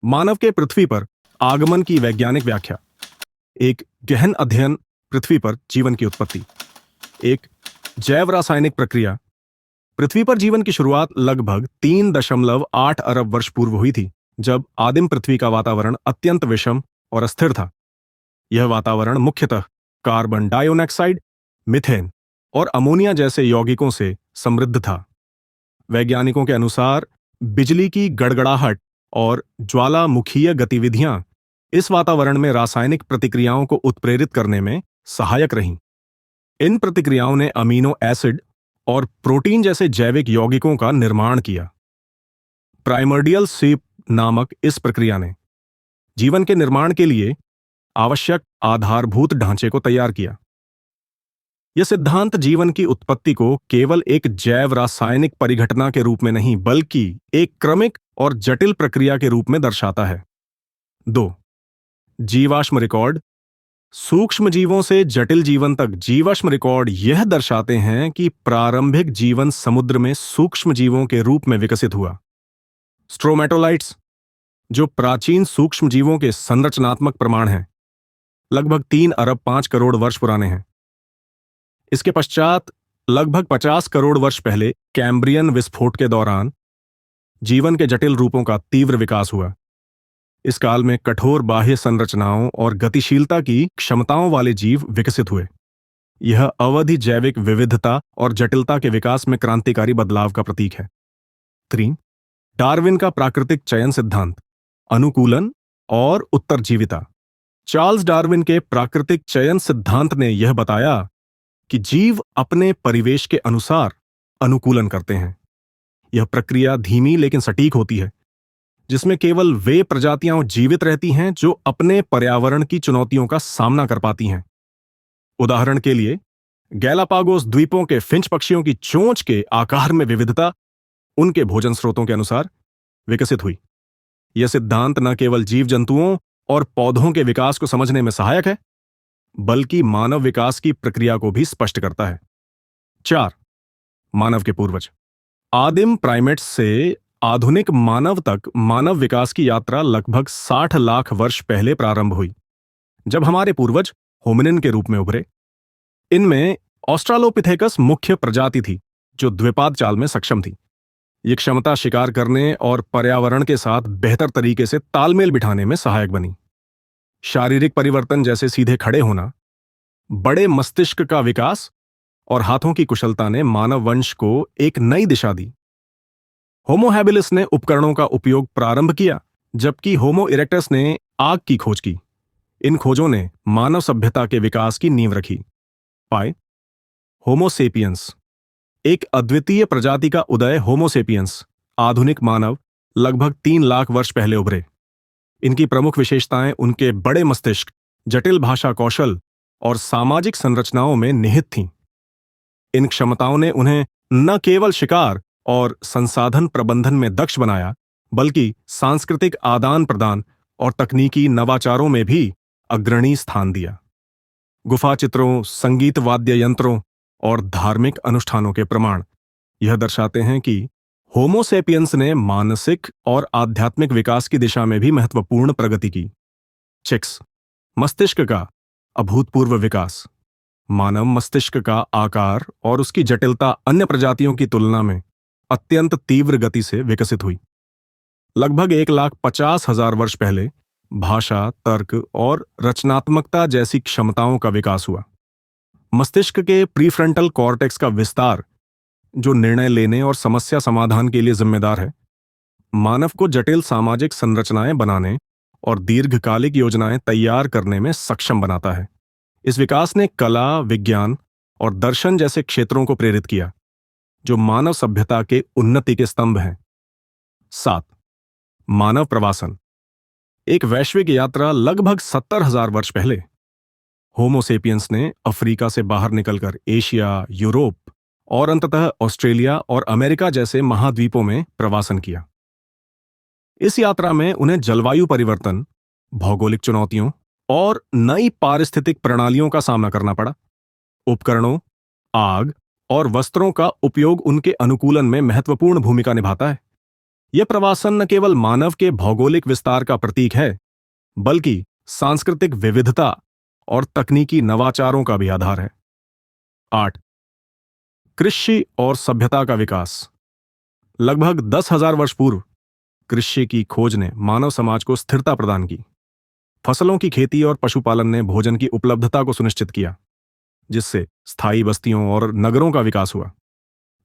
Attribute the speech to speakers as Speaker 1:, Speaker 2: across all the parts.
Speaker 1: मानव के पृथ्वी पर आगमन की वैज्ञानिक व्याख्या। एक गहन अध्ययन, पृथ्वी पर जीवन की उत्पत्ति। एक जैव रासायनिक प्रक्रिया। पृथ्वी पर जीवन की शुरुआत लगभग 3.8 अरब वर्ष पूर्व हुई थी, जब आदिम पृथ्वी का वातावरण अत्यंत विषम और अस्थिर था। यह वातावरण मुख्यतः कार्बन डाइऑक्साइड, मीथेन और अमोनिया जैसे यौगिकों से समृद्ध था। वैज्ञानिकों के अनुसार बिजली की गड़गड़ाहट और ज्वालामुखीय गतिविधियां इस वातावरण में रासायनिक प्रतिक्रियाओं को उत्प्रेरित करने में सहायक रहीं। इन प्रतिक्रियाओं ने अमीनो एसिड और प्रोटीन जैसे जैविक यौगिकों का निर्माण किया। प्राइमर्डियल स्वीप नामक इस प्रक्रिया ने जीवन के निर्माण के लिए आवश्यक आधारभूत ढांचे को तैयार किया। यह सिद्धांत जीवन की उत्पत्ति को केवल एक जैव रासायनिक परिघटना के रूप में नहीं, बल्कि एक क्रमिक और जटिल प्रक्रिया के रूप में दर्शाता है। 2. जीवाश्म रिकॉर्ड। सूक्ष्म जीवों से जटिल जीवन तक जीवाश्म रिकॉर्ड यह दर्शाते हैं कि प्रारंभिक जीवन समुद्र में सूक्ष्म जीवों के रूप में विकसित हुआ। स्ट्रोमेटोलाइट्स, जो प्राचीन सूक्ष्म जीवों के संरचनात्मक प्रमाण हैं, लगभग 3 अरब 5 करोड़ वर्ष पुराने हैं। इसके पश्चात लगभग 50 करोड़ वर्ष पहले कैम्ब्रियन विस्फोट के दौरान जीवन के जटिल रूपों का तीव्र विकास हुआ। इस काल में कठोर बाह्य संरचनाओं और गतिशीलता की क्षमताओं वाले जीव विकसित हुए। यह अवधि जैविक विविधता और जटिलता के विकास में क्रांतिकारी बदलाव का प्रतीक है। 3. डार्विन का प्राकृतिक चयन सिद्धांत, अनुकूलन और उत्तरजीविता। चार्ल्स डार्विन के प्राकृतिक चयन सिद्धांत ने यह बताया कि जीव अपने परिवेश के अनुसार अनुकूलन करते हैं। यह प्रक्रिया धीमी लेकिन सटीक होती है, जिसमें केवल वे प्रजातियां जीवित रहती हैं जो अपने पर्यावरण की चुनौतियों का सामना कर पाती हैं। उदाहरण के लिए, गैलापागोस द्वीपों के फिंच पक्षियों की चोंच के आकार में विविधता उनके भोजन स्रोतों के अनुसार विकसित हुई। यह सिद्धांत न केवल जीव जंतुओं और पौधों के विकास को समझने में सहायक है, बल्कि मानव विकास की प्रक्रिया को भी स्पष्ट करता है। 4. मानव के पूर्वज। आदिम प्राइमेट्स से आधुनिक मानव तक मानव विकास की यात्रा लगभग 60 लाख वर्ष पहले प्रारंभ हुई, जब हमारे पूर्वज होमिनिन के रूप में उभरे। इनमें ऑस्ट्रालोपिथेकस मुख्य प्रजाति थी, जो द्विपाद चाल में सक्षम थी। यह क्षमता शिकार करने और पर्यावरण के साथ बेहतर तरीके से तालमेल बिठाने में सहायक बनी। शारीरिक परिवर्तन जैसे सीधे खड़े होना, बड़े मस्तिष्क का विकास और हाथों की कुशलता ने मानव वंश को एक नई दिशा दी। होमो हैबिलिस ने उपकरणों का उपयोग प्रारंभ किया, जबकि होमो इरेक्टस ने आग की खोज की। इन खोजों ने मानव सभ्यता के विकास की नींव रखी। पाए होमो सेपियंस। एक अद्वितीय प्रजाति का उदय होमो सेपियंस, आधुनिक मानव, लगभग 3 लाख वर्ष पहले उभरे। इनकी प्रमुख विशेषताएं उनके बड़े मस्तिष्क, जटिल भाषा कौशल और सामाजिक संरचनाओं में निहित थीं। इन क्षमताओं ने उन्हें न केवल शिकार और संसाधन प्रबंधन में दक्ष बनाया, बल्कि सांस्कृतिक आदान प्रदान और तकनीकी नवाचारों में भी अग्रणी स्थान दिया। गुफा चित्रों, संगीत वाद्य यंत्रों और धार्मिक अनुष्ठानों के प्रमाण यह दर्शाते हैं कि होमो सेपियंस ने मानसिक और आध्यात्मिक विकास की दिशा में भी महत्वपूर्ण प्रगति की। चिक्स। मस्तिष्क का अभूतपूर्व विकास। मानव मस्तिष्क का आकार और उसकी जटिलता अन्य प्रजातियों की तुलना में अत्यंत तीव्र गति से विकसित हुई। लगभग 1,50,000 वर्ष पहले भाषा, तर्क और रचनात्मकता जैसी क्षमताओं का विकास हुआ। मस्तिष्क के प्रीफ्रंटल कॉर्टेक्स का विस्तार, जो निर्णय लेने और समस्या समाधान के लिए जिम्मेदार है, मानव को जटिल सामाजिक संरचनाएं बनाने और दीर्घकालिक योजनाएं तैयार करने में सक्षम बनाता है। इस विकास ने कला, विज्ञान और दर्शन जैसे क्षेत्रों को प्रेरित किया, जो मानव सभ्यता के उन्नति के स्तंभ हैं। 7. मानव प्रवासन। एक वैश्विक यात्रा लगभग 70,000 वर्ष पहले होमो सेपियंस ने अफ्रीका से बाहर निकलकर एशिया, यूरोप और अंततः ऑस्ट्रेलिया और अमेरिका जैसे महाद्वीपों में प्रवासन किया। इस यात्रा में उन्हें जलवायु परिवर्तन, भौगोलिक चुनौतियों और नई पारिस्थितिक प्रणालियों का सामना करना पड़ा। उपकरणों, आग और वस्त्रों का उपयोग उनके अनुकूलन में महत्वपूर्ण भूमिका निभाता है। यह प्रवासन न केवल मानव के भौगोलिक विस्तार का प्रतीक है, बल्कि सांस्कृतिक विविधता और तकनीकी नवाचारों का भी आधार है। 8. कृषि और सभ्यता का विकास। लगभग 10,000 वर्ष पूर्व कृषि की खोज ने मानव समाज को स्थिरता प्रदान की। फसलों की खेती और पशुपालन ने भोजन की उपलब्धता को सुनिश्चित किया, जिससे स्थायी बस्तियों और नगरों का विकास हुआ।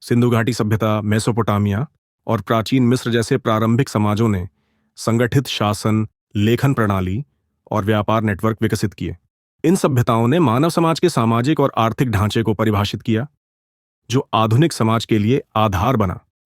Speaker 1: सिंधु घाटी सभ्यता, मेसोपोटामिया और प्राचीन मिस्र जैसे प्रारंभिक समाजों ने संगठित शासन, लेखन प्रणाली और व्यापार नेटवर्क विकसित किए। इन सभ्यताओं ने मानव समाज के सामाजिक और आर्थिक ढांचे को परिभाषित किया, जो आधुनिक समाज के लिए आधार बना।